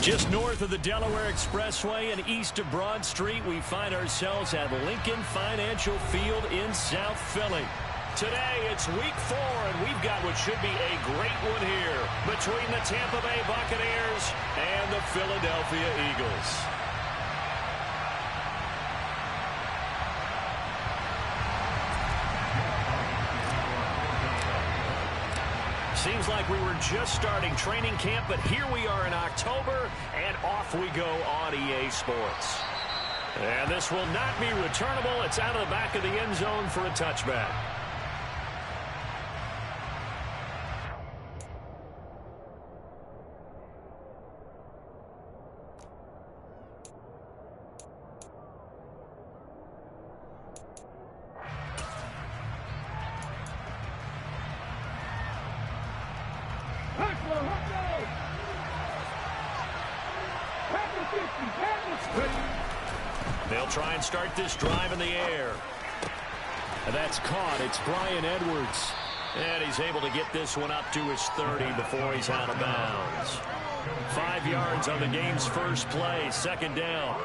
Just north of the Delaware Expressway and east of Broad Street, we find ourselves at Lincoln Financial Field in South Philly. Today, it's week 4, and we've got what should be a great one here between the Tampa Bay Buccaneers and the Philadelphia Eagles. Seems like we were just starting training camp, but here we are in October, and off we go on EA Sports. And this will not be returnable. It's out of the back of the end zone for a touchback. They'll try and start this drive in the air. And that's caught. It's Bryan Edwards. And he's able to get this one up to his 30 before he's out of bounds. 5 yards on the game's first play, second down.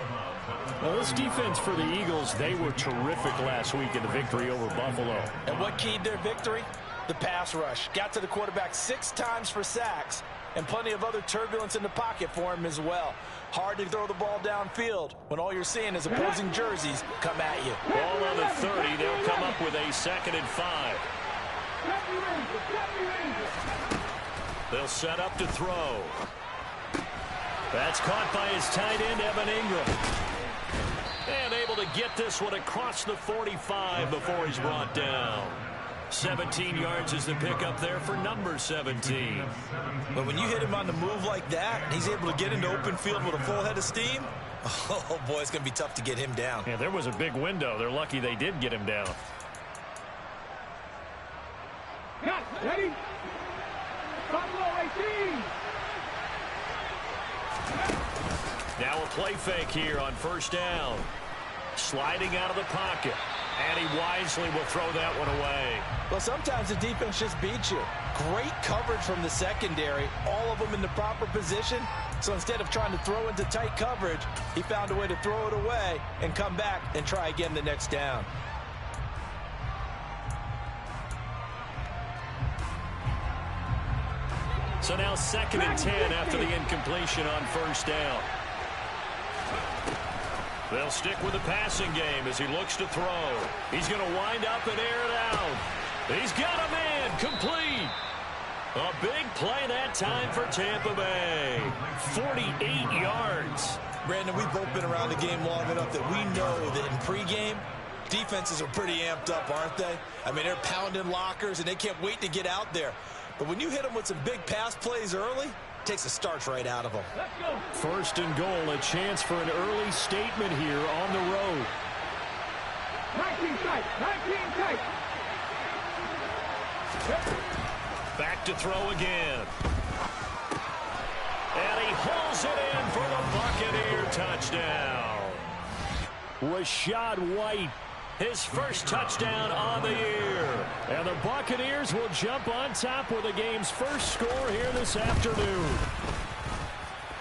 Well, this defense for the Eagles, they were terrific last week in the victory over Buffalo. And what keyed their victory? The pass rush. Got to the quarterback 6 times for sacks, and plenty of other turbulence in the pocket for him as well. Hard to throw the ball downfield when all you're seeing is opposing jerseys come at you. Ball on the 30. They'll come up with a 2nd and 5. They'll set up to throw. That's caught by his tight end, Evan Ingram. And able to get this one across the 45 before he's brought down. 17 yards is the pickup there for number 17. But when you hit him on the move like that, he's able to get into open field with a full head of steam, oh, boy, it's going to be tough to get him down. Yeah, there was a big window. They're lucky they did get him down. Ready? Buffalo 18. Now a play fake here on first down. Sliding out of the pocket. And he wisely will throw that one away. Well, sometimes the defense just beats you. Great coverage from the secondary, all of them in the proper position. So instead of trying to throw into tight coverage, he found a way to throw it away and come back and try again the next down. So now 2nd and 10 after the incompletion on first down. They'll stick with the passing game as he looks to throw. He's going to wind up and air it out. He's got a man complete. A big play that time for Tampa Bay. 48 yards. Brandon, we've both been around the game long enough that we know that in pregame, defenses are pretty amped up, aren't they? I mean, they're pounding lockers, and they can't wait to get out there. But when you hit them with some big pass plays early, it takes the starch right out of them. 1st and goal, a chance for an early statement here on the road. 19 tight, 19 tight. Back to throw again. And he hauls it in for the Buccaneer touchdown. Rachaad White, his first touchdown on the year. And the Buccaneers will jump on top with the game's first score here this afternoon.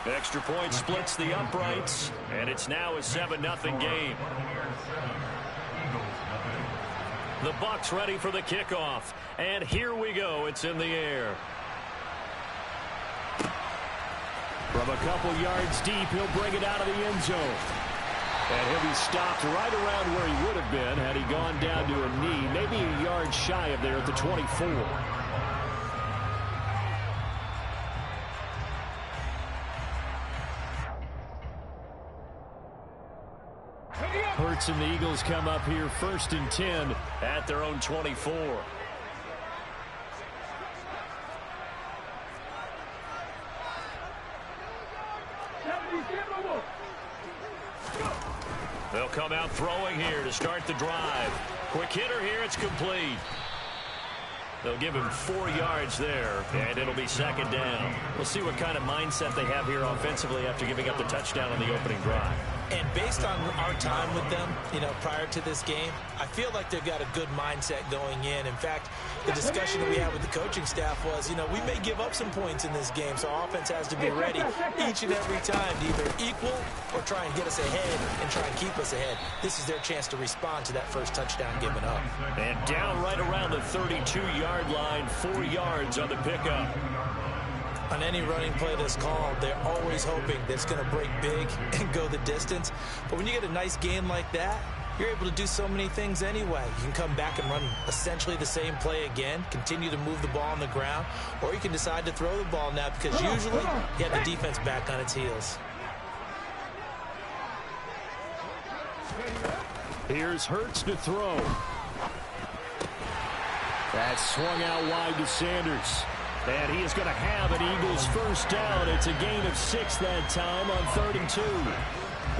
Extra point splits the uprights, and it's now a 7-0 game. The Bucs ready for the kickoff, and here we go. It's in the air. From a couple yards deep, he'll bring it out of the end zone. And he'll be stopped right around where he would have been had he gone down to a knee, maybe a yard shy of there at the 24. Hurts and the Eagles come up here 1st and 10 at their own 24. They'll come out throwing here to start the drive. Quick hitter here, it's complete. They'll give him 4 yards there, and it'll be 2nd down. We'll see what kind of mindset they have here offensively after giving up the touchdown on the opening drive. And based on our time with them, prior to this game, I feel like they've got a good mindset going in. In fact, the discussion that we had with the coaching staff was, we may give up some points in this game, so our offense has to be ready each and every time to either equal or try and get us ahead and try and keep us ahead. This is their chance to respond to that first touchdown given up. And down right around the 32-yard line, 4 yards on the pickup. On any running play that's called, they're always hoping that it's going to break big and go the distance. But when you get a nice game like that, you're able to do so many things anyway. You can come back and run essentially the same play again, continue to move the ball on the ground, or you can decide to throw the ball now because usually you have the defense back on its heels. Here's Hurts to throw. That's swung out wide to Sanders. And he is going to have an Eagles first down. It's a gain of 6 that time on 3rd and 2.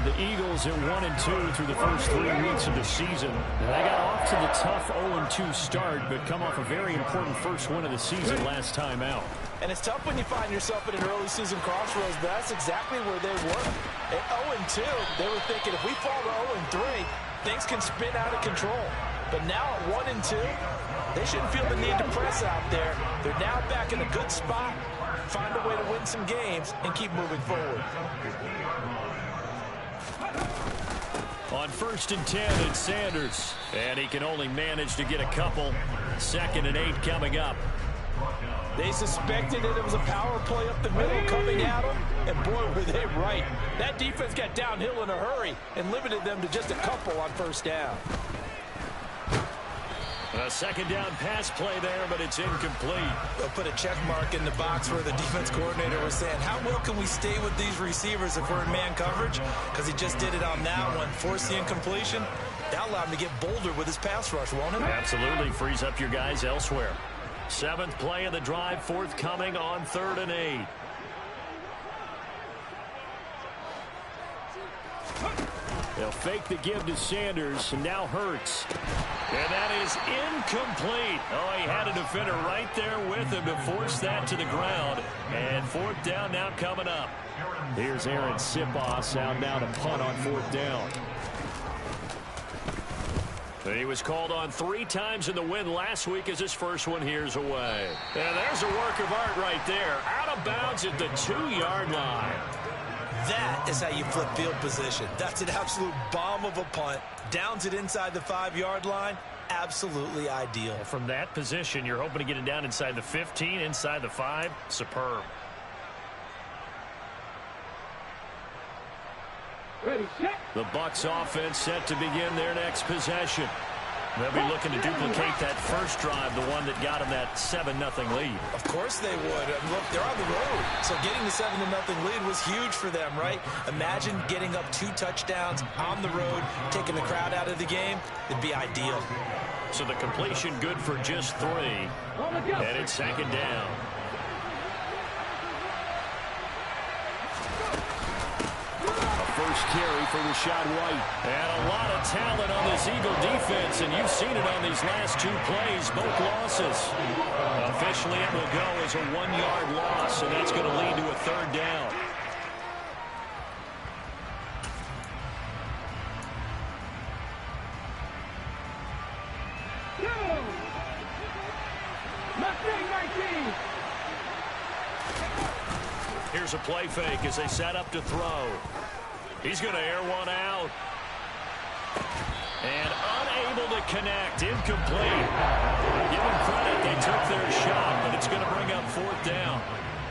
The Eagles are 1-2 through the first 3 weeks of the season. They got off to the tough 0-2 start, but come off a very important first win of the season last time out. And it's tough when you find yourself at an early season crossroads, but that's exactly where they were. At 0-2, they were thinking if we fall to 0-3, things can spin out of control. But now at 1-2, they shouldn't feel the need to press out there. They're now back in a good spot, find a way to win some games, and keep moving forward. On 1st and 10, it's Sanders. And he can only manage to get a couple. 2nd and 8 coming up. They suspected it was a power play up the middle coming at them, and boy, were they right. That defense got downhill in a hurry and limited them to just a couple on 1st down. A 2nd down pass play there, but it's incomplete. They'll put a check mark in the box where the defense coordinator was saying, how well can we stay with these receivers if we're in man coverage? Because he just did it on that one, forced the incompletion. That'll allow him to get bolder with his pass rush, won't it? Absolutely, frees up your guys elsewhere. 7th play of the drive, forthcoming on 3rd and 8. They'll fake the give to Sanders, and now Hurts. And that is incomplete. Oh, he had a defender right there with him to force that to the ground. And 4th down now coming up. Here's Aaron Sipos out now to punt on 4th down. He was called on 3 times in the win last week as his first one here's away. And there's a work of art right there. Out of bounds at the 2-yard line. That is how you flip field position. That's an absolute bomb of a punt. Downs it inside the 5-yard line. Absolutely ideal. From that position, you're hoping to get it down inside the 15, inside the 5. Superb. Ready, set. The Bucs offense set to begin their next possession. They'll be looking to duplicate that first drive, the one that got them that 7-0 lead. Of course they would. Look, they're on the road. So getting the 7-0 lead was huge for them, right? Imagine getting up 2 touchdowns on the road, taking the crowd out of the game. It'd be ideal. So the completion good for just 3. And it's 2nd down. First carry for Rachaad White. And a lot of talent on this Eagle defense, and you've seen it on these last 2 plays, both losses. Officially, it will go as a 1-yard loss, and that's going to lead to a 3rd down. Here's a play fake as they set up to throw. He's going to air one out. And unable to connect. Incomplete. Give them credit. They took their shot, but it's going to bring up 4th down.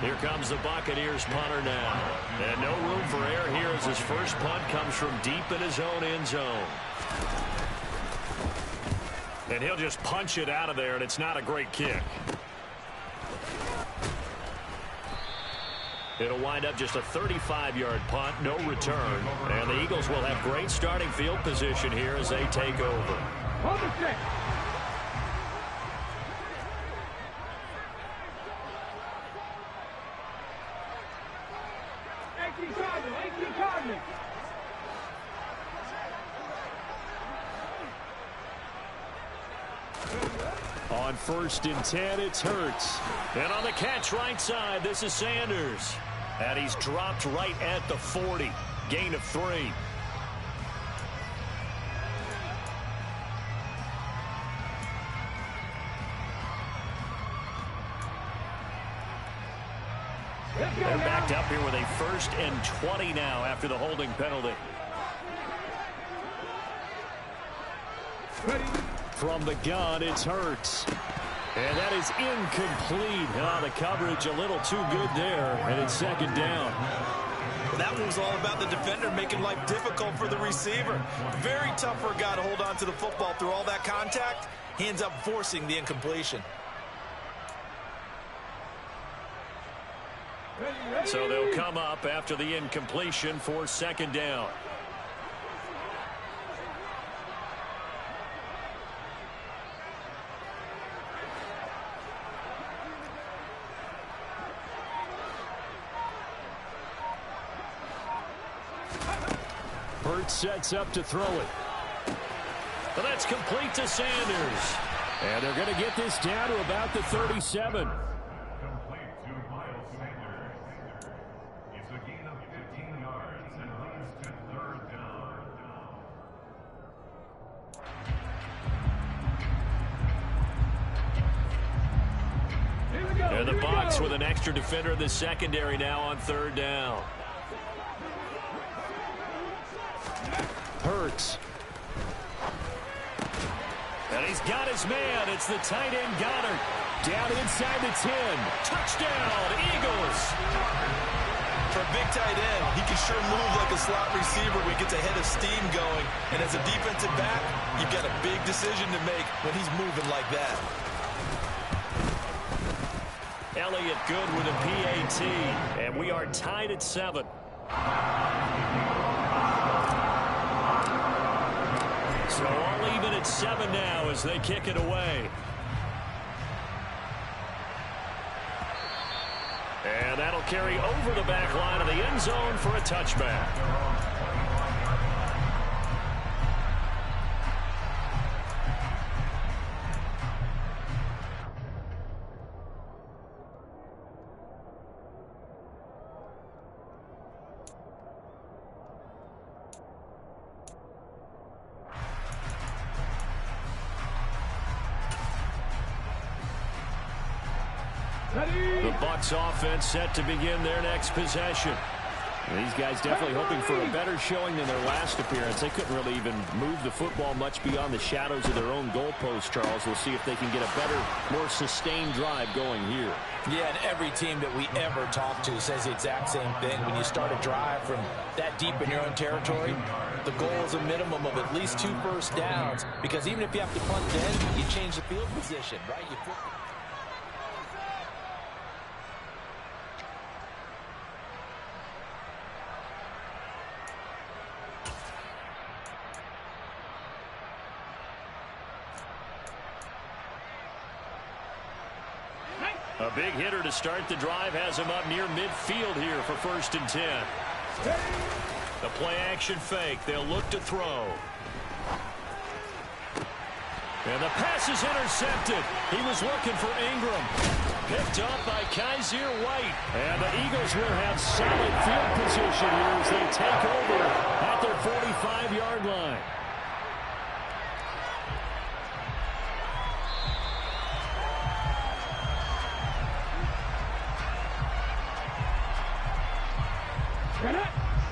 Here comes the Buccaneers punter now. And no room for error here as his first punt comes from deep in his own end zone. And he'll just punch it out of there, and it's not a great kick. It'll wind up just a 35-yard punt, no return. And the Eagles will have great starting field position here as they take over. Hold the check. On 1st and 10, it's Hurts. And on the catch right side, this is Sanders. And he's dropped right at the 40. Gain of 3. They're backed up here with a 1st and 20 now after the holding penalty. Ready. From the gun, it's Hurts. And that is incomplete. Oh, the coverage a little too good there, and it's 2nd down. Well, that one was all about the defender making life difficult for the receiver. Very tough for a guy to hold on to the football through all that contact. He ends up forcing the incompletion. So they'll come up after the incompletion for 2nd down. Hurts sets up to throw it. But that's complete to Sanders. And they're going to get this down to about the 37. Complete to Miles Sanders. It's a gain of 15 yards and leads to 3rd down. Here we go. And the Bucs with an extra defender in the secondary now on 3rd down. Hurts. And he's got his man. It's the tight end Goddard. Down inside the 10. Touchdown, Eagles. For a big tight end, he can sure move like a slot receiver when he gets a head of steam going. And as a defensive back, you've got a big decision to make when he's moving like that. Elliott good with a PAT. And we are tied at 7. So all even at 7 now as they kick it away. And that'll carry over the back line of the end zone for a touchback. The Bucs offense set to begin their next possession. And these guys definitely hoping for a better showing than their last appearance. They couldn't really even move the football much beyond the shadows of their own goalpost, Charles. We'll see if they can get a better, more sustained drive going here. Yeah, and every team that we ever talk to says the exact same thing. When you start a drive from that deep in your own territory, the goal is a minimum of at least 2 first downs. Because even if you have to punt then, you change the field position, right? You flip. A big hitter to start the drive has him up near midfield here for 1st and 10. The play action fake. They'll look to throw. And the pass is intercepted. He was looking for Ingram. Picked up by Kaiser White. And the Eagles will have solid field position here as they take over at their 45-yard line.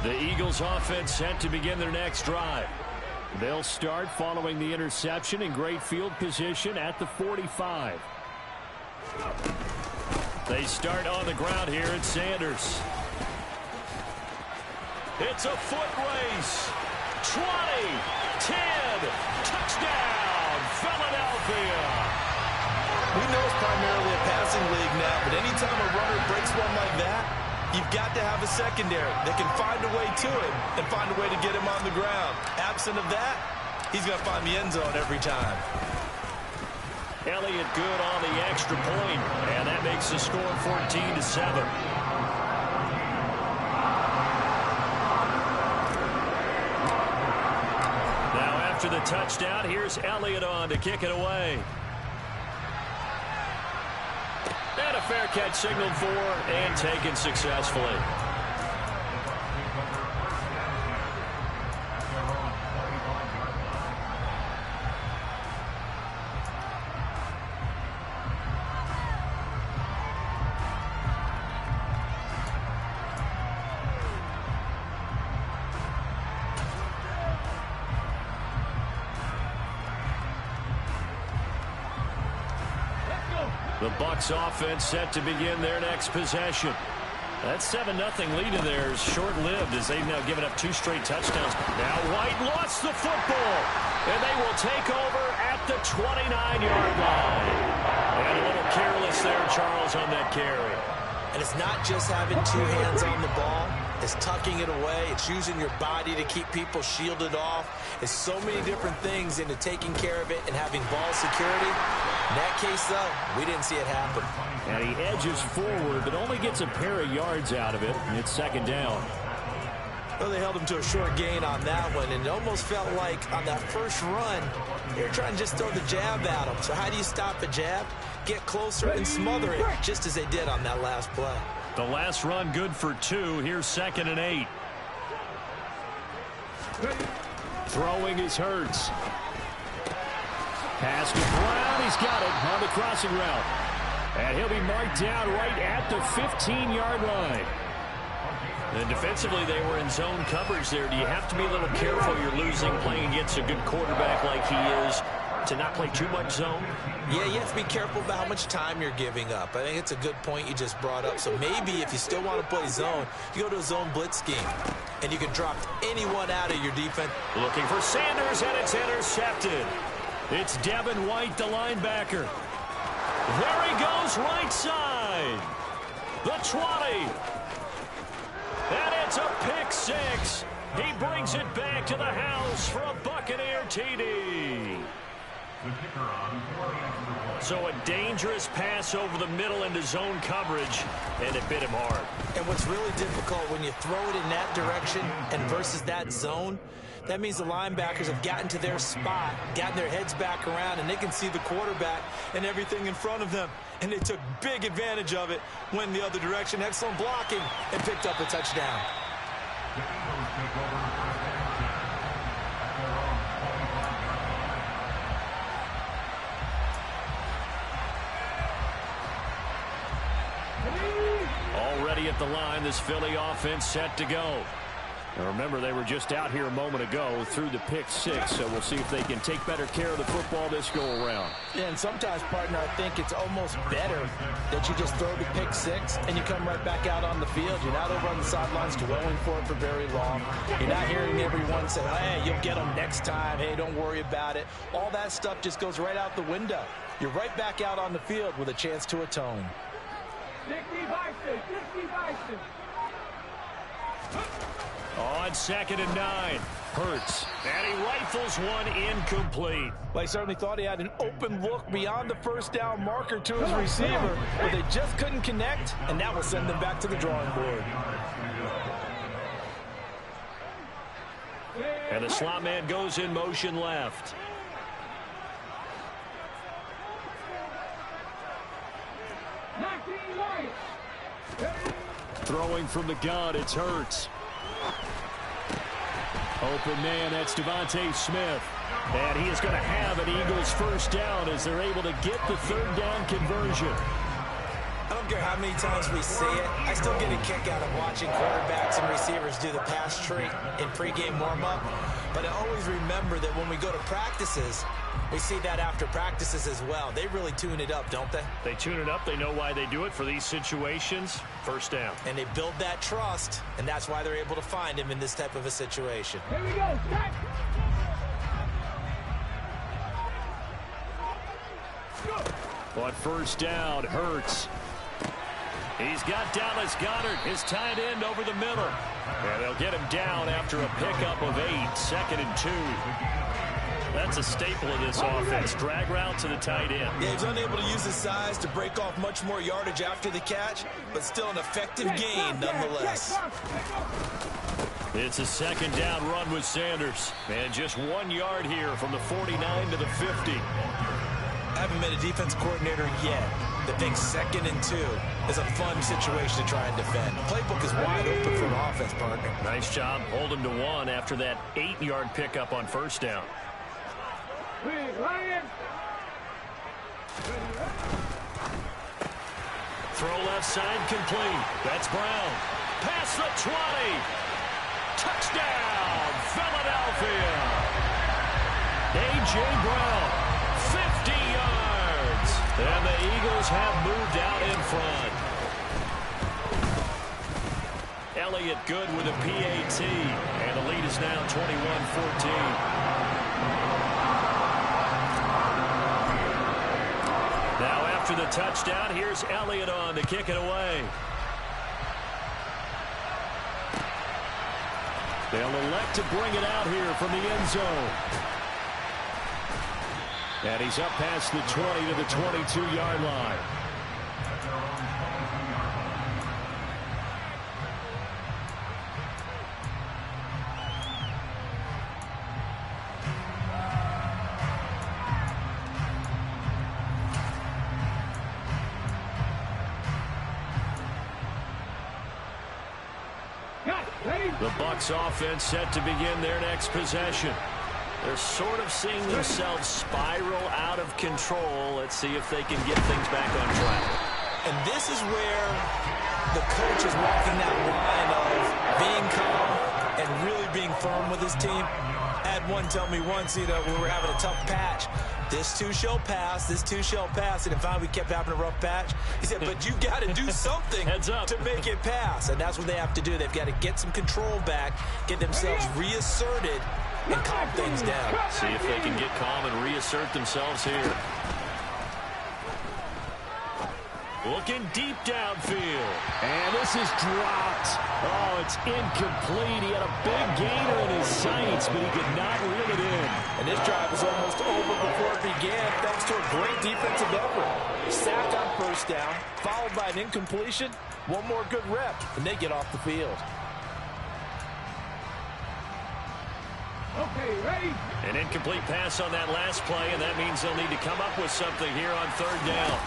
The Eagles offense set to begin their next drive. They'll start following the interception in great field position at the 45. They start on the ground here at Sanders. It's a foot race. 20, 10, touchdown, Philadelphia. We know it's primarily a passing league now, but anytime a runner breaks one like that, you've got to have a secondary that can find a way to it and find a way to get him on the ground. Absent of that, he's going to find the end zone every time. Elliott good on the extra point, and that makes the score 14-7. Now after the touchdown, here's Elliott on to kick it away. And a fair catch signaled for and taken successfully. The Bucs offense set to begin their next possession. That 7-0 lead in there is short-lived as they've now given up 2 straight touchdowns. Now White lost the football, and they will take over at the 29-yard line. And a little careless there, Charles, on that carry. And it's not just having 2 hands on the ball. It's tucking it away. It's using your body to keep people shielded off. It's so many different things into taking care of it and having ball security. In that case, though, we didn't see it happen. And he edges forward, but only gets a pair of yards out of it, and it's 2nd down. Well, they held him to a short gain on that one, and it almost felt like on that first run, they were trying to just throw the jab at him. So how do you stop a jab? Get closer and smother it, just as they did on that last play. The last run good for 2. Here's 2nd and 8. Throwing is Hurts. Pass to Brown. He's got it on the crossing route. And he'll be marked down right at the 15-yard line. And defensively, they were in zone coverage there. Do you have to be a little careful? You're losing, playing against a good quarterback like he is, to not play too much zone? Yeah, you have to be careful about how much time you're giving up. I think it's a good point you just brought up. So maybe if you still want to play zone, you go to a zone blitz scheme, and you can drop anyone out of your defense. Looking for Sanders, and it's intercepted. It's Devin White, the linebacker. There he goes, right side. The 20. And it's a pick 6. He brings it back to the house for a Buccaneer TD. So a dangerous pass over the middle into zone coverage, and it bit him hard. And what's really difficult when you throw it in that direction and versus that zone, that means the linebackers have gotten to their spot, gotten their heads back around, and they can see the quarterback and everything in front of them. And they took big advantage of it, went the other direction, excellent blocking, and picked up a touchdown. Already at the line, this Philly offense set to go. Now remember, they were just out here a moment ago through the pick 6, so we'll see if they can take better care of the football this go-around. Yeah, and sometimes, partner, I think it's almost better that you just throw the pick 6 and you come right back out on the field. You're not over on the sidelines dwelling for it for very long. You're not hearing everyone say, hey, you'll get them next time. Hey, don't worry about it. All that stuff just goes right out the window. You're right back out on the field with a chance to atone. 60 Bison. On 2nd and 9, Hurts, and he rifles one incomplete. Well, he certainly thought he had an open look beyond the first down marker to his receiver, but they just couldn't connect, and that will send them back to the drawing board. And the slot man goes in motion left. Throwing from the gun, it's Hurts. Open man, that's Devontae Smith. And he is going to have an Eagles first down as they're able to get the 3rd down conversion. I don't care how many times we see it. I still get a kick out of watching quarterbacks and receivers do the pass tree in pregame warm-up. But I always remember that when we go to practices, we see that after practices as well. They really tune it up, don't they? They tune it up. They know why they do it for these situations. First down. And they build that trust, and that's why they're able to find him in this type of a situation. Here we go. Start. On first down, Hurts. He's got Dallas Goedert, his tight end, over the middle. And they'll get him down after a pickup of 8, 2nd and 2. That's a staple of this offense. Drag route to the tight end. Yeah, he's unable to use his size to break off much more yardage after the catch, but still an effective gain nonetheless. It's a 2nd down run with Sanders. And just 1 yard here from the 49 to the 50. I haven't met a defense coordinator yet that thinks 2nd and 2 is a fun situation to try and defend. The playbook is wide open for an offense, partner. Nice job holding to 1 after that 8-yard pickup on first down. Throw left side complete. That's Brown. Past the 20. Touchdown, Philadelphia. A.J. Brown, 50 yards. And the Eagles Eagles have moved out in front. Elliott good with a PAT, and the lead is now 21-14. Now after the touchdown, here's Elliott on to kick it away. They'll elect to bring it out here from the end zone. And he's up past the 20 to the 22-yard line. The Bucs offense set to begin their next possession. They're sort of seeing themselves spiral out of control. Let's see if they can get things back on track. And this is where the coach is walking that line of being calm and really being firm with his team. I had one tell me once, we were having a tough patch. This too shall pass, this too shall pass. And finally we kept having a rough patch. He said, but you got to do something to make it pass. And that's what they have to do. They've got to get some control back, get themselves reasserted, and calm things down. See if they can get calm and reassert themselves here. Looking deep downfield. And this is dropped. Oh, it's incomplete. He had a big gainer in his sights, but he could not reel it in. And this drive was almost over before it began, thanks to a great defensive effort. Sack on first down, followed by an incompletion. One more good rep, and they get off the field. Okay, ready? An incomplete pass on that last play, and that means they'll need to come up with something here on third down.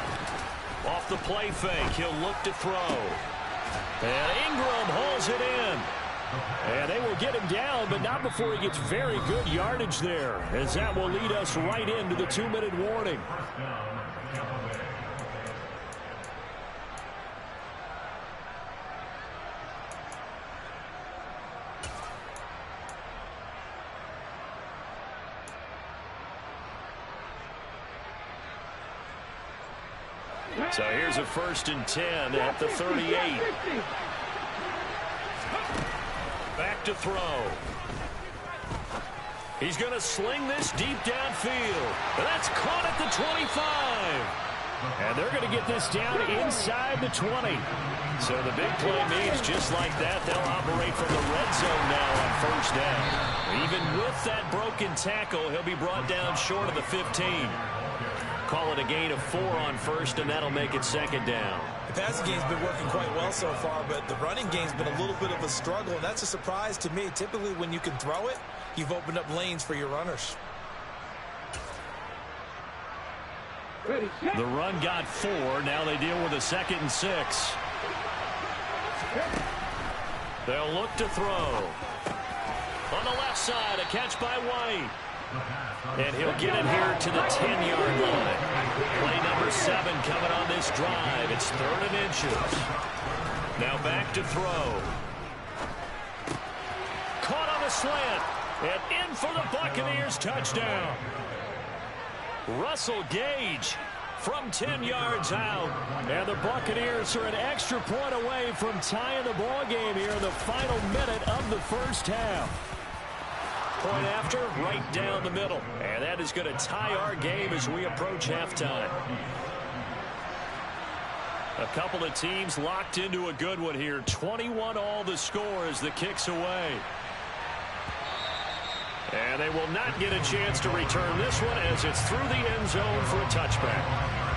Off the play fake, he'll look to throw. And Ingram hauls it in. And they will get him down, but not before he gets very good yardage there, as that will lead us right into the 2-minute warning. So here's a 1st and 10 at the 38. Back to throw. He's going to sling this deep downfield. And that's caught at the 25. And they're going to get this down inside the 20. So the big play means just like that, they'll operate from the red zone now on first down. Even with that broken tackle, he'll be brought down short of the 15. Call it a gain of 4 on first, and that'll make it 2nd down. The passing game's been working quite well so far, but the running game's been a little bit of a struggle, and that's a surprise to me. Typically, when you can throw it, you've opened up lanes for your runners. Ready, set. The run got 4. Now they deal with a 2nd and 6. They'll look to throw. On the left side, a catch by White. And he'll get it here to the 10-yard line. Play number 7 coming on this drive. It's 3rd and inches. Now back to throw. Caught on the slant. And in for the Buccaneers touchdown. Russell Gage from 10 yards out. And the Buccaneers are an extra point away from tying the ball game here in the final minute of the first half. Point after, right down the middle. And that is going to tie our game as we approach halftime. A couple of teams locked into a good one here. 21 all the score as the kick's away. And they will not get a chance to return this one as it's through the end zone for a touchback.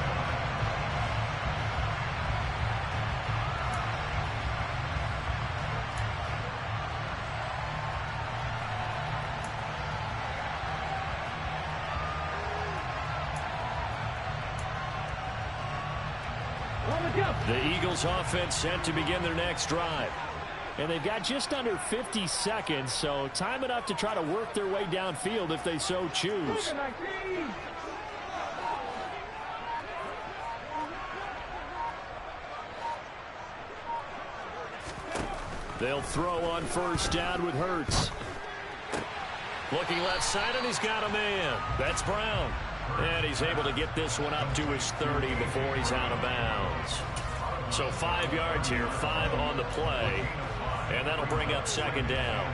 The Eagles offense set to begin their next drive. And they've got just under 50 seconds, so time enough to try to work their way downfield if they so choose. They'll throw on first down with Hurts. Looking left side, and he's got a man. That's Brown. And he's able to get this one up to his 30 before he's out of bounds. So 5 yards here, 5 on the play. And that'll bring up second down.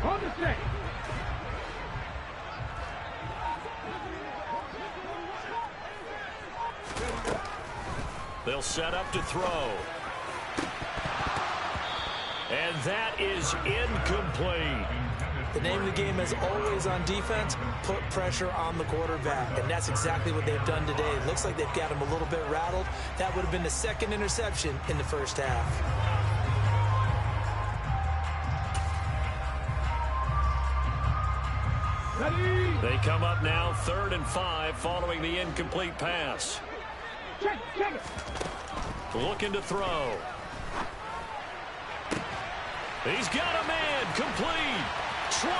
On the set. They'll set up to throw. And that is incomplete. The name of the game is always on defense, put pressure on the quarterback. And that's exactly what they've done today. It looks like they've got him a little bit rattled. That would have been the second interception in the first half. They come up now 3rd and 5 following the incomplete pass. Check it. Looking to throw. He's got a man. Complete. 20.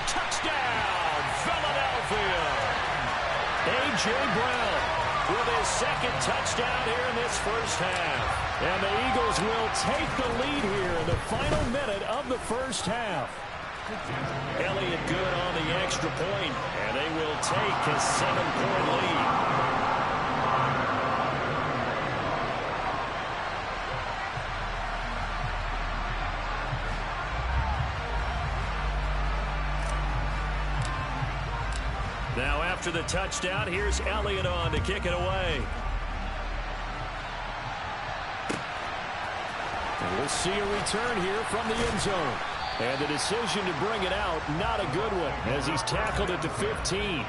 Touchdown, Philadelphia. A.J. Brown with his second touchdown here in this first half. And the Eagles will take the lead here in the final minute of the first half. Elliott good on the extra point, and they will take his 7-point lead. Now after the touchdown, here's Elliott on to kick it away. And we'll see a return here from the end zone. And the decision to bring it out, not a good one, as he's tackled it to 15.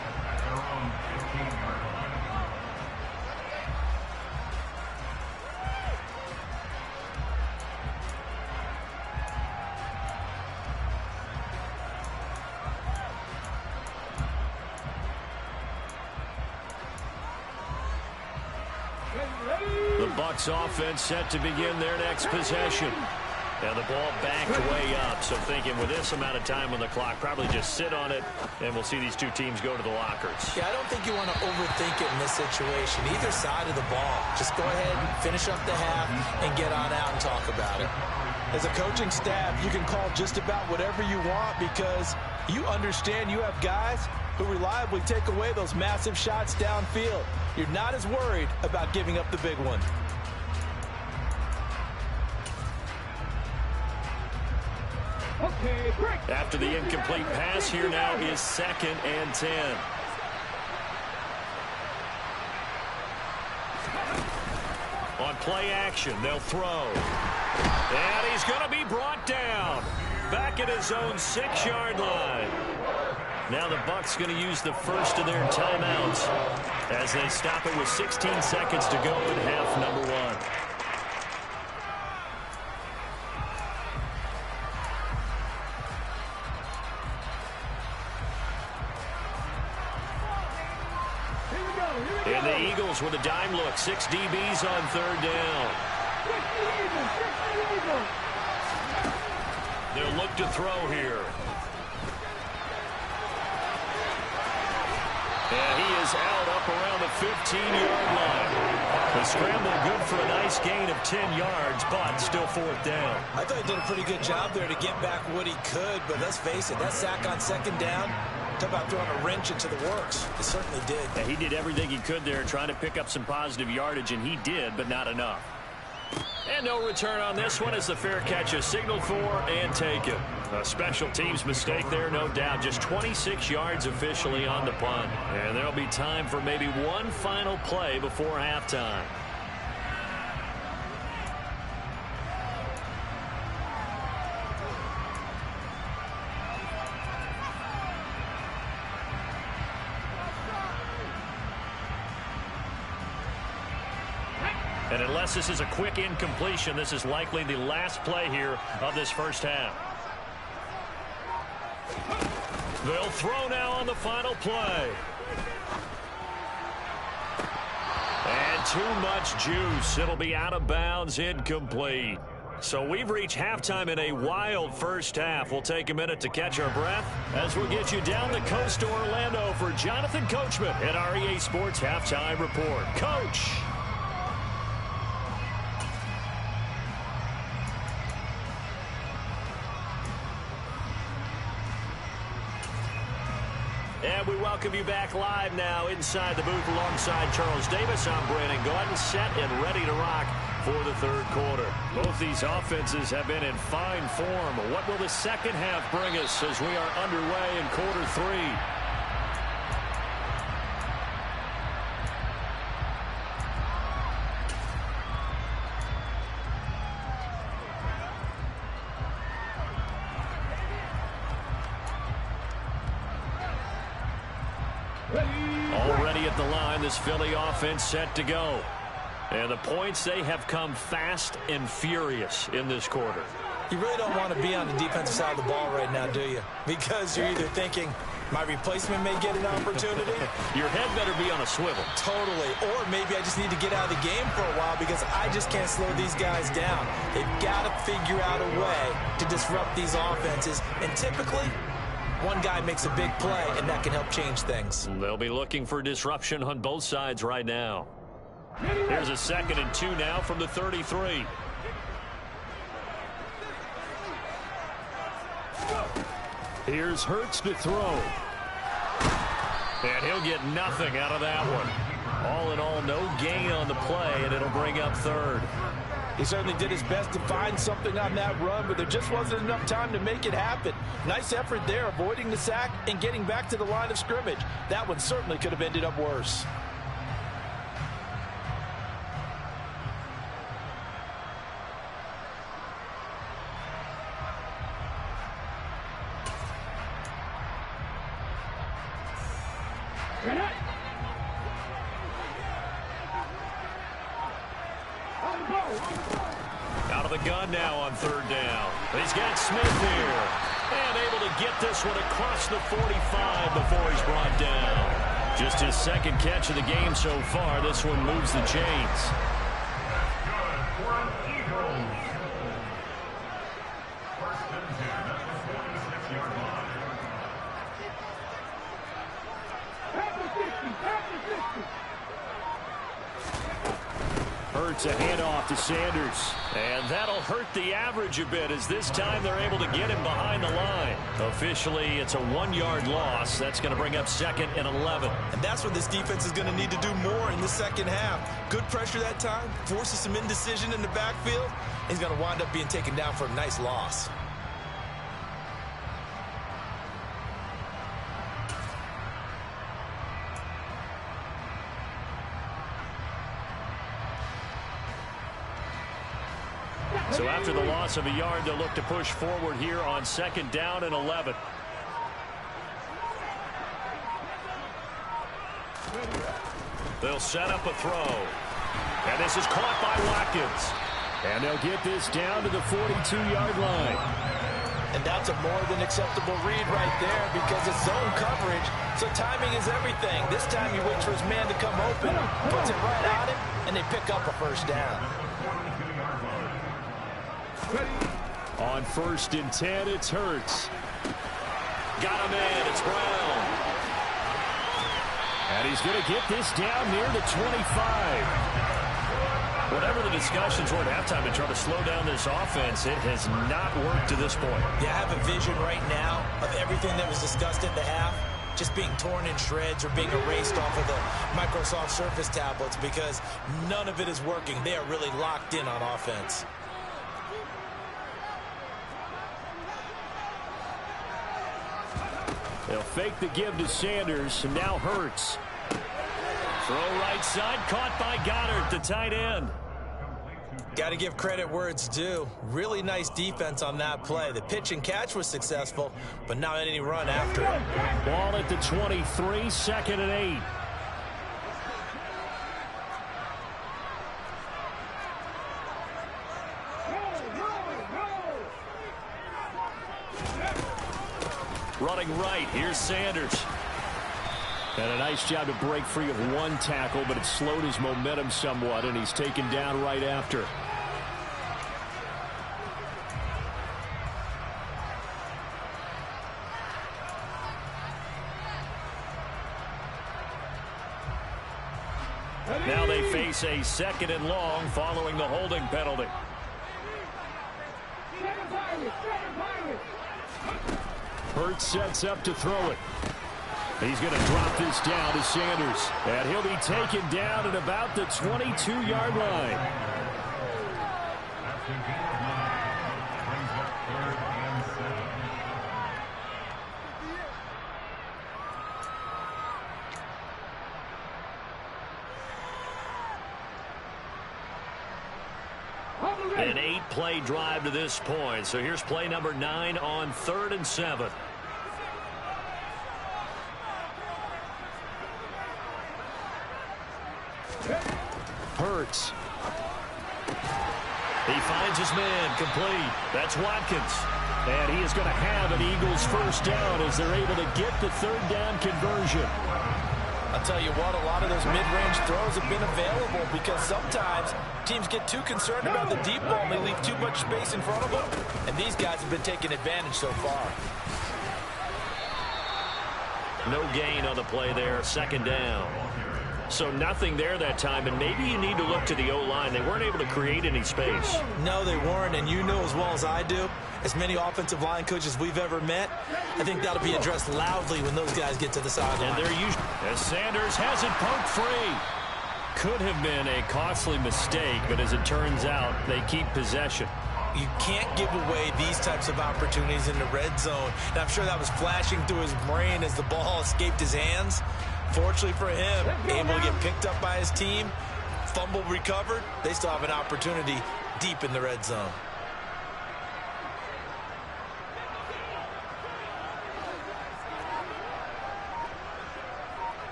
The Bucs offense set to begin their next possession. Now the ball backed way up, so thinking with this amount of time on the clock, probably just sit on it, and we'll see these two teams go to the lockers. Yeah, I don't think you want to overthink it in this situation. Either side of the ball. Just go ahead and finish up the half and get on out and talk about it. As a coaching staff, you can call just about whatever you want because you understand you have guys who reliably take away those massive shots downfield. You're not as worried about giving up the big one. Okay, break. After the incomplete pass, here now is 2nd and 10. On play action, they'll throw. And he's going to be brought down. Back at his own 6-yard line. Now the Bucs going to use the first of their timeouts as they stop it with 16 seconds to go in half number 1. And the Eagles with a dime look. 6 DBs on 3rd down. They'll look to throw here. And he is out up around the 15-yard line. The scramble good for a nice gain of 10 yards, but still 4th down. I thought he did a pretty good job there to get back what he could, but let's face it, that sack on 2nd down, talk about throwing a wrench into the works. It certainly did. Yeah, he did everything he could there, trying to pick up some positive yardage, and he did, but not enough. And no return on this one as the fair catch is signaled for and taken. A special teams mistake there, no doubt. Just 26 yards officially on the punt. And there'll be time for maybe one final play before halftime. And unless this is a quick incompletion, this is likely the last play here of this first half. They'll throw now on the final play. And too much juice. It'll be out of bounds, incomplete. So we've reached halftime in a wild first half. We'll take a minute to catch our breath as we'll get you down the coast to Orlando for Jonathan Coachman at our EA Sports Halftime Report. Coach! And we welcome you back live now inside the booth alongside Charles Davis. I'm Brandon Gordon, set and ready to rock for the third quarter. Both these offenses have been in fine form. What will the second half bring us as we are underway in quarter three? Already at the line, this Philly offense set to go. And the points, they have come fast and furious in this quarter. You really don't want to be on the defensive side of the ball right now, do you? Because you're either thinking, my replacement may get an opportunity. Your head better be on a swivel. Totally. Or maybe I just need to get out of the game for a while because I just can't slow these guys down. They've got to figure out a way to disrupt these offenses. And typically, one guy makes a big play, and that can help change things. They'll be looking for disruption on both sides right now. Here's a 2nd and 2 now from the 33. Here's Hurts to throw. And he'll get nothing out of that one. All in all, no gain on the play, and it'll bring up 3rd. He certainly did his best to find something on that run, but there just wasn't enough time to make it happen. Nice effort there, avoiding the sack and getting back to the line of scrimmage. That one certainly could have ended up worse. Out of the gun now on 3rd down. He's got Smith here. And able to get this one across the 45 before he's brought down. Just his 2nd catch of the game so far. This one moves the chains. Hurts a handoff to Sanders. And that'll hurt the average a bit as this time they're able to get him behind the line. Officially, it's a 1-yard loss. That's going to bring up 2nd and 11. And that's what this defense is going to need to do more in the second half. Good pressure that time, forces some indecision in the backfield. He's going to wind up being taken down for a nice loss. So after the loss of a yard, they'll look to push forward here on 2nd down and 11. They'll set up a throw. And this is caught by Watkins. And they'll get this down to the 42-yard line. And that's a more than acceptable read right there because it's zone coverage, so timing is everything. This time he waits for his man to come open, puts it right on him, and they pick up a 1st down. On 1st and 10, it's Hurts. Got him in. It's Brown. And he's going to get this down near the 25. Whatever the discussions were at halftime to try to slow down this offense, it has not worked to this point. Yeah, I have a vision right now of everything that was discussed at the half just being torn in shreds or being erased off of the Microsoft Surface tablets because none of it is working. They are really locked in on offense. They'll fake the give to Sanders, and now Hurts. Throw right side, caught by Goddard, the tight end. Got to give credit where it's due. Really nice defense on that play. The pitch and catch was successful, but not any run after it. Ball at the 23, 2nd and 8. Running right, here's Sanders. And a nice job to break free of one tackle, but it slowed his momentum somewhat, and he's taken down right after. Now they face a 2nd and long following the holding penalty. Hurts sets up to throw it. He's going to drop this down to Sanders. And he'll be taken down at about the 22-yard line. That's the gain of 9. Brings up 3rd and 7. An 8-play drive to this point. So here's play number 9 on 3rd and 7. Hurts. He finds his man complete. That's Watkins. And he is going to have an Eagles first down as they're able to get the 3rd down conversion. I'll tell you what, a lot of those mid-range throws have been available because sometimes teams get too concerned about the deep ball and they leave too much space in front of them. And these guys have been taking advantage so far. No gain on the play there, 2nd down. So nothing there that time, and maybe you need to look to the O-line. They weren't able to create any space. No, they weren't, and you know as well as I do, as many offensive line coaches we've ever met, I think that'll be addressed loudly when those guys get to the sideline. And they're usually, as Sanders has it poked free. Could have been a costly mistake, but as it turns out, they keep possession. You can't give away these types of opportunities in the red zone. And I'm sure that was flashing through his brain as the ball escaped his hands. Fortunately for him, able to get picked up by his team, fumble recovered. They still have an opportunity deep in the red zone.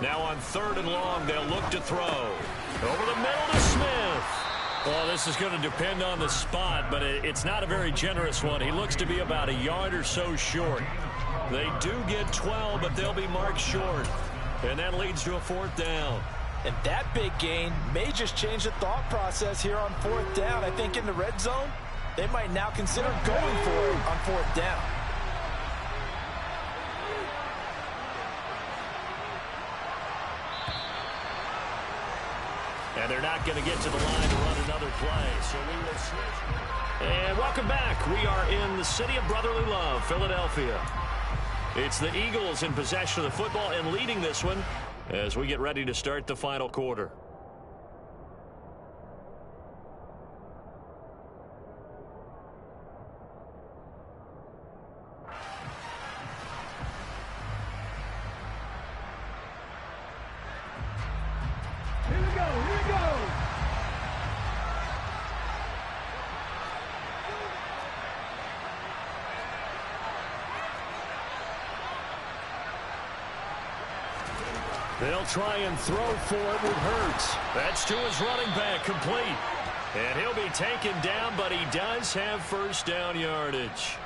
Now on 3rd and long, they'll look to throw. Over the middle to Smith. Well, this is going to depend on the spot, but it's not a very generous one. He looks to be about a yard or so short. They do get 12, but they'll be marked short. And that leads to a 4th down. And that big gain may just change the thought process here on 4th down. I think in the red zone, they might now consider going for it on 4th down. And they're not going to get to the line to run another play, so we will switch. And welcome back. We are in the city of brotherly love, Philadelphia. It's the Eagles in possession of the football and leading this one as we get ready to start the final quarter. Here we go, here we go. They'll try and throw for it with Hurts. That's to his running back, complete. And he'll be taken down, but he does have first down yardage.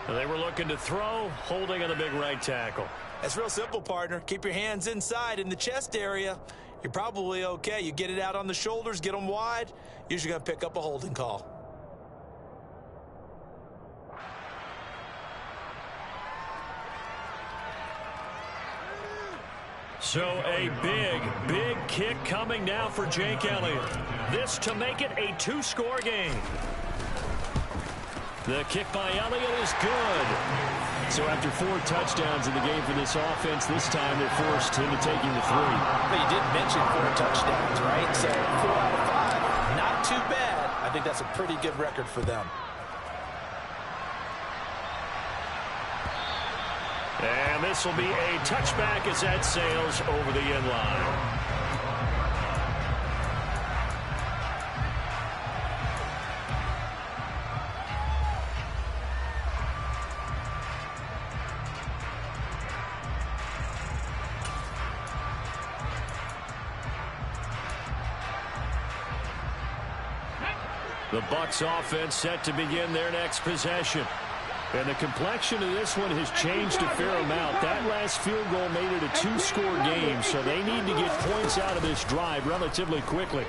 And they were looking to throw, holding on the big right tackle. That's real simple, partner. Keep your hands inside in the chest area. You're probably okay. You get it out on the shoulders, get them wide. Usually going to pick up a holding call. So a big kick coming now for Jake Elliott. This to make it a 2-score game. The kick by Elliott is good. So after 4 touchdowns in the game for this offense, this time they're forced into taking the 3. But you did mention 4 touchdowns, right? So 4 out of 5, not too bad. I think that's a pretty good record for them. And this will be a touchback as that sails over the end line. The Bucs offense set to begin their next possession. And the complexion of this one has changed a fair amount. That last field goal made it a 2-score game, so they need to get points out of this drive relatively quickly.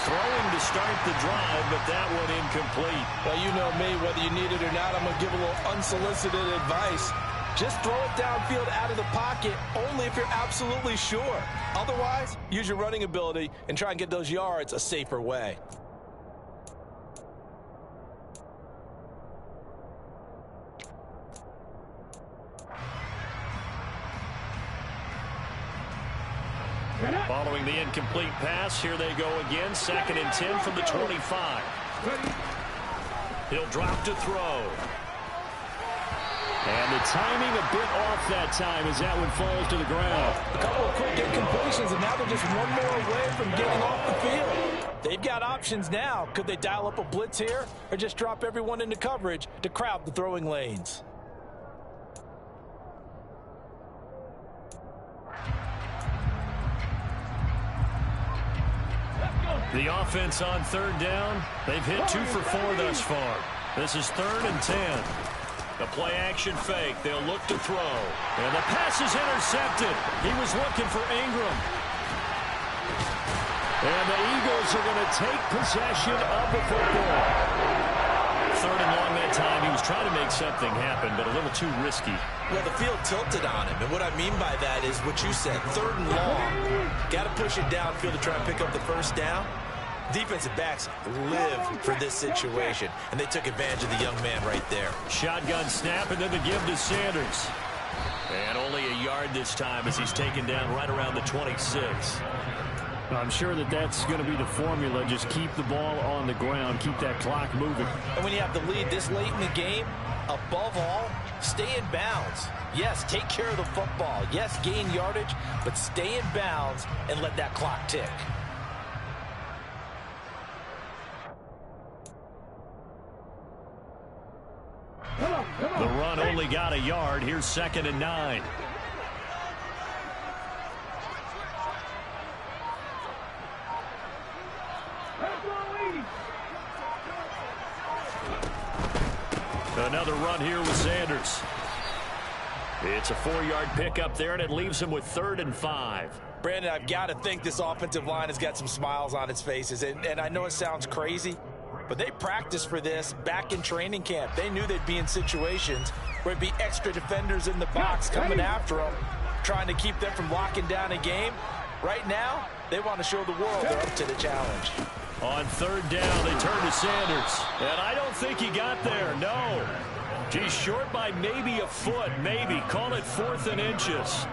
Throwing to start the drive, but that one incomplete. Well, you know me, whether you need it or not, I'm going to give a little unsolicited advice. Just throw it downfield out of the pocket only if you're absolutely sure. Otherwise, use your running ability and try and get those yards a safer way. Following the incomplete pass, here they go again. 2nd and 10 from the 25. He'll drop to throw. And the timing a bit off that time as that one falls to the ground. A couple of quick incompletions, and now they're just one more away from getting off the field. They've got options now. Could they dial up a blitz here or just drop everyone into coverage to crowd the throwing lanes? The offense on 3rd down. They've hit 2 for 4 thus far. This is 3rd and 10. The play action fake. They'll look to throw. And the pass is intercepted. He was looking for Ingram. And the Eagles are going to take possession of the football. 3rd and long that time. He was trying to make something happen, but a little too risky. Well, the field tilted on him, and what I mean by that is what you said. 3rd and long. Got to push it downfield to try and pick up the first down. Defensive backs live for this situation, and they took advantage of the young man right there. Shotgun snap, and then the give to Sanders. And only a yard this time as he's taken down right around the 26. I'm sure that that's going to be the formula. Just keep the ball on the ground. Keep that clock moving. And when you have the lead this late in the game, above all, stay in bounds. Yes, take care of the football. Yes, gain yardage, but stay in bounds and let that clock tick. The run only got a yard. Here's 2nd and 9. Another run here with Sanders. It's a 4-yard pickup there, and it leaves him with 3rd and 5. Brandon, I've got to think this offensive line has got some smiles on its faces. And I know it sounds crazy, but they practiced for this back in training camp. They knew they'd be in situations where it'd be extra defenders in the box coming after them, trying to keep them from locking down a game. Right now, they want to show the world they're up to the challenge. On 3rd down, they turn to Sanders. And I don't think he got there, no. He's short by maybe a foot, maybe. Call it 4th and inches.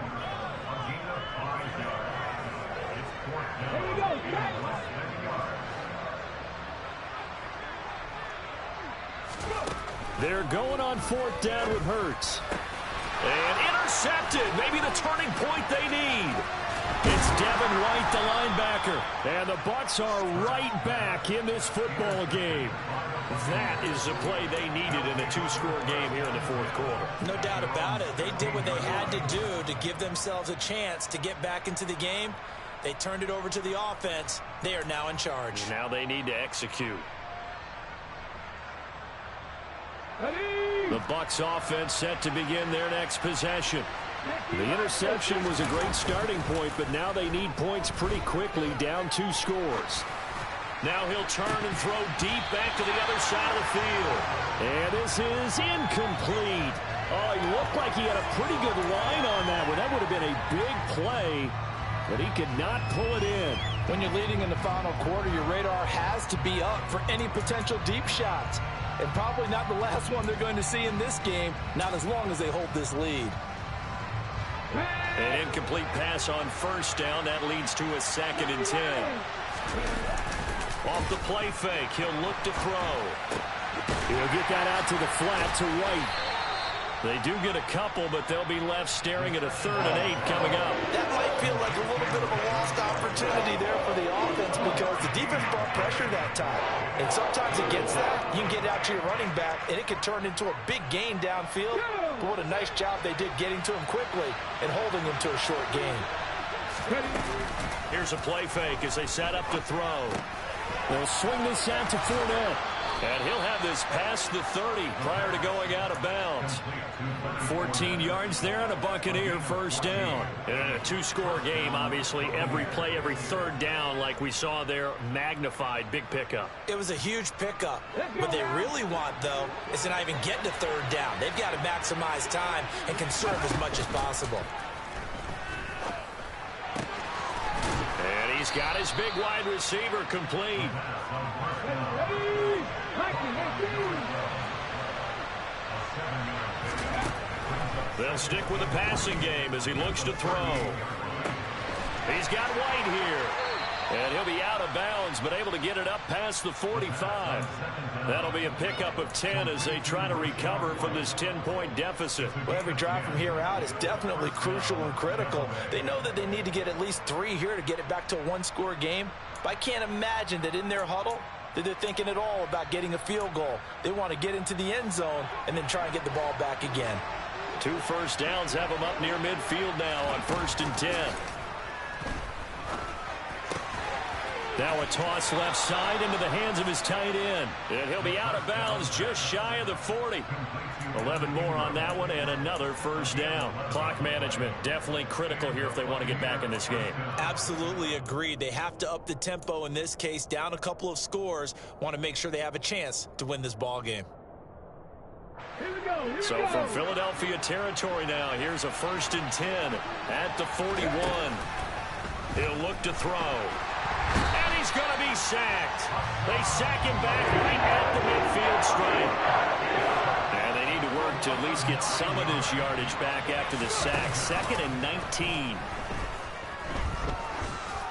They're going on 4th down with Hurts. And intercepted. Maybe the turning point they need. It's Devin White, the linebacker. And the Bucs are right back in this football game. That is the play they needed in a 2-score game here in the 4th quarter. No doubt about it. They did what they had to do to give themselves a chance to get back into the game. They turned it over to the offense. They are now in charge. Now they need to execute. The Bucs offense set to begin their next possession. The interception was a great starting point, but now they need points pretty quickly, down 2 scores. Now he'll turn and throw deep back to the other side of the field. And this is incomplete. Oh, he looked like he had a pretty good line on that one. That would have been a big play, but he could not pull it in. When you're leading in the final quarter, your radar has to be up for any potential deep shots. And probably not the last one they're going to see in this game, not as long as they hold this lead. An incomplete pass on 1st down. That leads to a 2nd and 10. Off the play fake, he'll look to throw. He'll get that out to the flat to White. They do get a couple, but they'll be left staring at a 3rd and 8 coming up. That might feel like a little bit of a lost opportunity there for the offense because the defense brought pressure that time. And sometimes against that, you can get out to your running back, and it can turn into a big gain downfield. But what a nice job they did getting to him quickly and holding him to a short gain. Here's a play fake as they set up to throw. They'll swing this out to Fournette. And he'll have this past the 30 prior to going out of bounds. 14 yards there and a Buccaneer first down. And a two-score game, obviously. Every play, every third down, like we saw there, magnified. Big pickup. It was a huge pickup. What they really want, though, is to not even get to third down. They've got to maximize time and conserve as much as possible. And he's got his big wide receiver complete. They'll stick with the passing game as he looks to throw. He's got White here. And he'll be out of bounds, but able to get it up past the 45. That'll be a pickup of 10 as they try to recover from this 10-point deficit. Well, every drive from here out is definitely crucial and critical. They know that they need to get at least 3 here to get it back to a one-score game. But I can't imagine that in their huddle that they're thinking at all about getting a field goal. They want to get into the end zone and then try and get the ball back again. 2 first downs have him up near midfield now on 1st and 10. Now a toss left side into the hands of his tight end. And he'll be out of bounds just shy of the 40. 11 more on that one and another first down. Clock management definitely critical here if they want to get back in this game. Absolutely agreed. They have to up the tempo in this case, down a couple of scores. Want to make sure they have a chance to win this ball game. So from Philadelphia territory now, here's a 1st and 10 at the 41. He'll look to throw. And he's going to be sacked. They sack him back right at the midfield stripe. And they need to work to at least get some of this yardage back after the sack. 2nd and 19.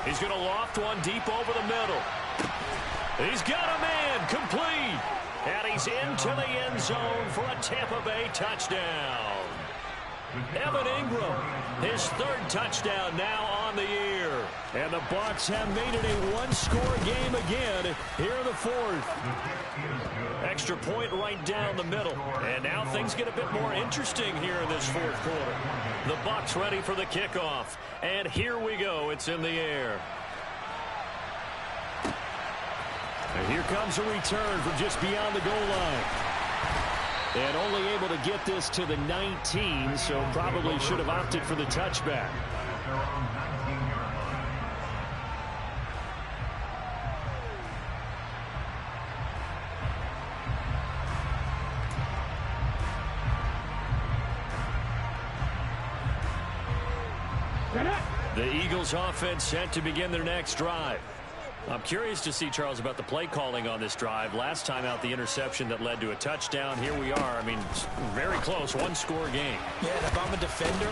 He's going to loft one deep over the middle. He's got a man complete. And he's into the end zone for a Tampa Bay touchdown. Evan Ingram, his 3rd touchdown now on the year. And the Bucs have made it a one-score game again here in the 4th. Extra point right down the middle. And now things get a bit more interesting here in this 4th quarter. The Bucs ready for the kickoff. And here we go. It's in the air. And here comes a return from just beyond the goal line. And only able to get this to the 19, so probably should have opted for the touchback. The Eagles offense set to begin their next drive. I'm curious to see, Charles, about the play calling on this drive. Last time out, the interception that led to a touchdown. Here we are. I mean, very close, one-score game. Yeah, and if I'm a defender,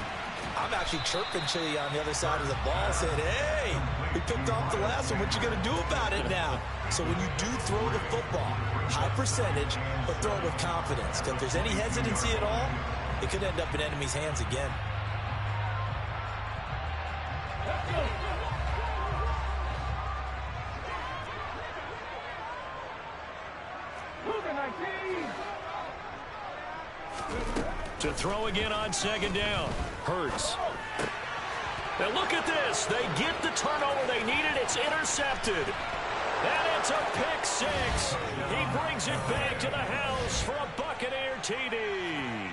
I'm actually chirping to you on the other side of the ball, saying, hey, we picked off the last one. What you going to do about it now? So when you do throw the football, high percentage, but throw it with confidence. Because if there's any hesitancy at all, it could end up in enemy's hands again. To throw again on 2nd down. Hurts. Now look at this. They get the turnover they needed. It's intercepted. And it's a pick 6. He brings it back to the house for a Buccaneer TD.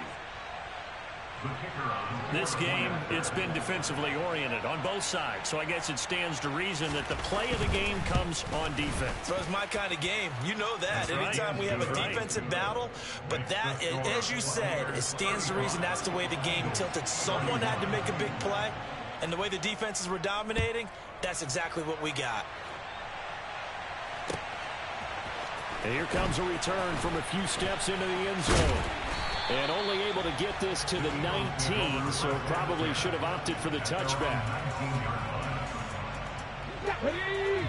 This game, it's been defensively oriented on both sides. So I guess it stands to reason that the play of the game comes on defense. So it's my kind of game. You know that. That's Anytime we have a defensive battle, but that, as you said, it stands to reason that's the way the game tilted. Someone had to make a big play, and the way the defenses were dominating, that's exactly what we got. And here comes a return from a few steps into the end zone. And only able to get this to the 19, so probably should have opted for the touchback.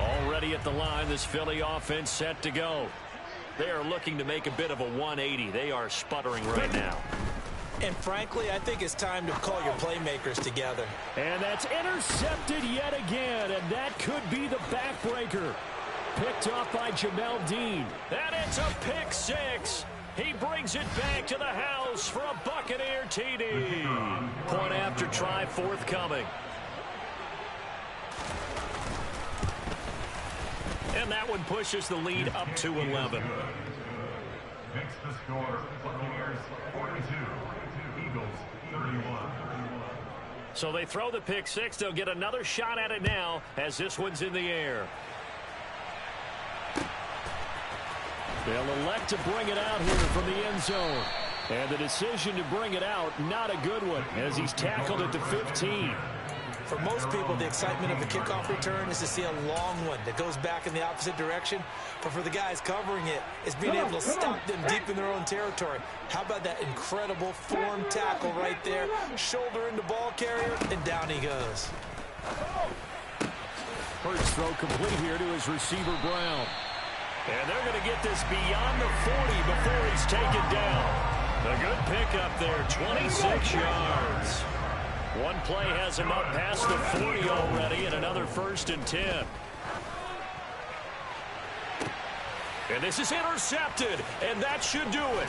Already at the line, this Philly offense set to go. They are looking to make a bit of a 180. They are sputtering right now. And frankly, I think it's time to call your playmakers together. And that's intercepted yet again, and that could be the backbreaker. Picked off by Jamel Dean. And it's a pick 6. He brings it back to the house for a Buccaneer TD. Point after try forthcoming. And that one pushes the lead up to 11. The score, Buccaneers 42, Eagles 31. So they throw the pick six. They'll get another shot at it now as this one's in the air. They'll elect to bring it out here from the end zone. And the decision to bring it out, not a good one, as he's tackled at the 15. For most people, the excitement of the kickoff return is to see a long one that goes back in the opposite direction. But for the guys covering it, it's being able to stop them deep in their own territory. How about that incredible form tackle right there? Shoulder into ball carrier, and down he goes. First throw complete here to his receiver, Brown. And they're going to get this beyond the 40 before he's taken down. A good pickup there, 26 yards. One play has him up past the 40 already, and another 1st and 10. And this is intercepted, and that should do it.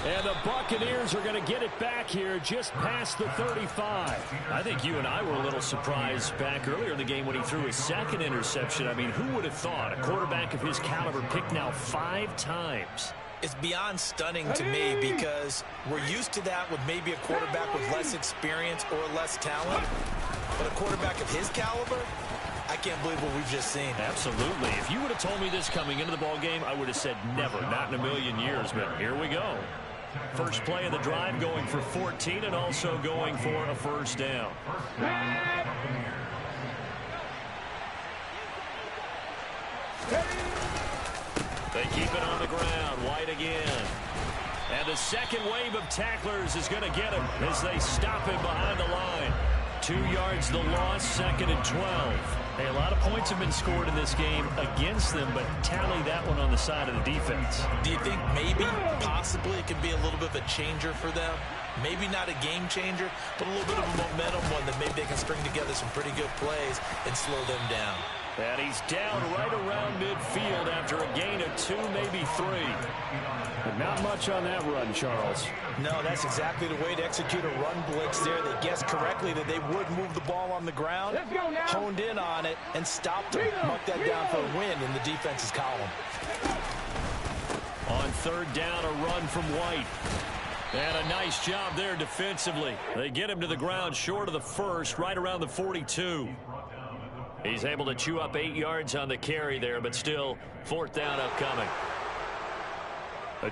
And the Buccaneers are going to get it back here just past the 35. I think you and I were a little surprised back earlier in the game when he threw his second interception. I mean, who would have thought a quarterback of his caliber picked now 5 times? It's beyond stunning to me because we're used to that with maybe a quarterback with less experience or less talent. But a quarterback of his caliber, I can't believe what we've just seen. Absolutely. If you would have told me this coming into the ballgame, I would have said never, not in a million years. But here we go. First play of the drive going for 14 and also going for a 1st down. They keep it on the ground. White again. And the second wave of tacklers is going to get him as they stop him behind the line. 2 yards the loss, 2nd and 12. Hey, a lot of points have been scored in this game against them, but tally that one on the side of the defense. Do you think maybe, possibly, it could be a little bit of a changer for them? Maybe not a game changer, but a little bit of a momentum one that maybe they can string together some pretty good plays and slow them down. And he's down right around midfield after a gain of 2, maybe 3. But not much on that run, Charles. No, that's exactly the way to execute a run blitz there. They guessed correctly that they would move the ball on the ground, honed in on it, and stopped them. Mark that down for a win in the defense's column. On 3rd down, a run from White. And a nice job there defensively. They get him to the ground short of the 1st, right around the 42. He's able to chew up 8 yards on the carry there, but still 4th down upcoming.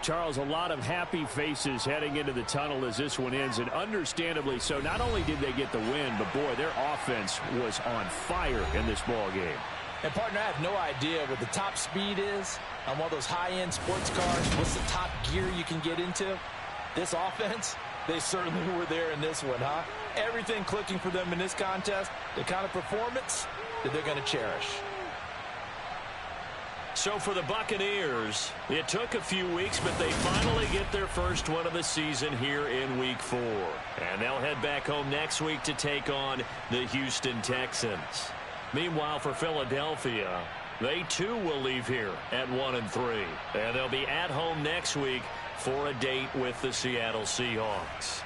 Charles, a lot of happy faces heading into the tunnel as this one ends, and understandably so. Not only did they get the win, but boy, their offense was on fire in this ball game. And partner, I have no idea what the top speed is on one of those high-end sports cars. What's the top gear you can get into? This offense, they certainly were there in this one, huh? Everything clicking for them in this contest, the kind of performance that they're going to cherish. So for the Buccaneers, it took a few weeks, but they finally get their first one of the season here in Week 4. And they'll head back home next week to take on the Houston Texans. Meanwhile, for Philadelphia, they too will leave here at 1-3. And they'll be at home next week for a date with the Seattle Seahawks.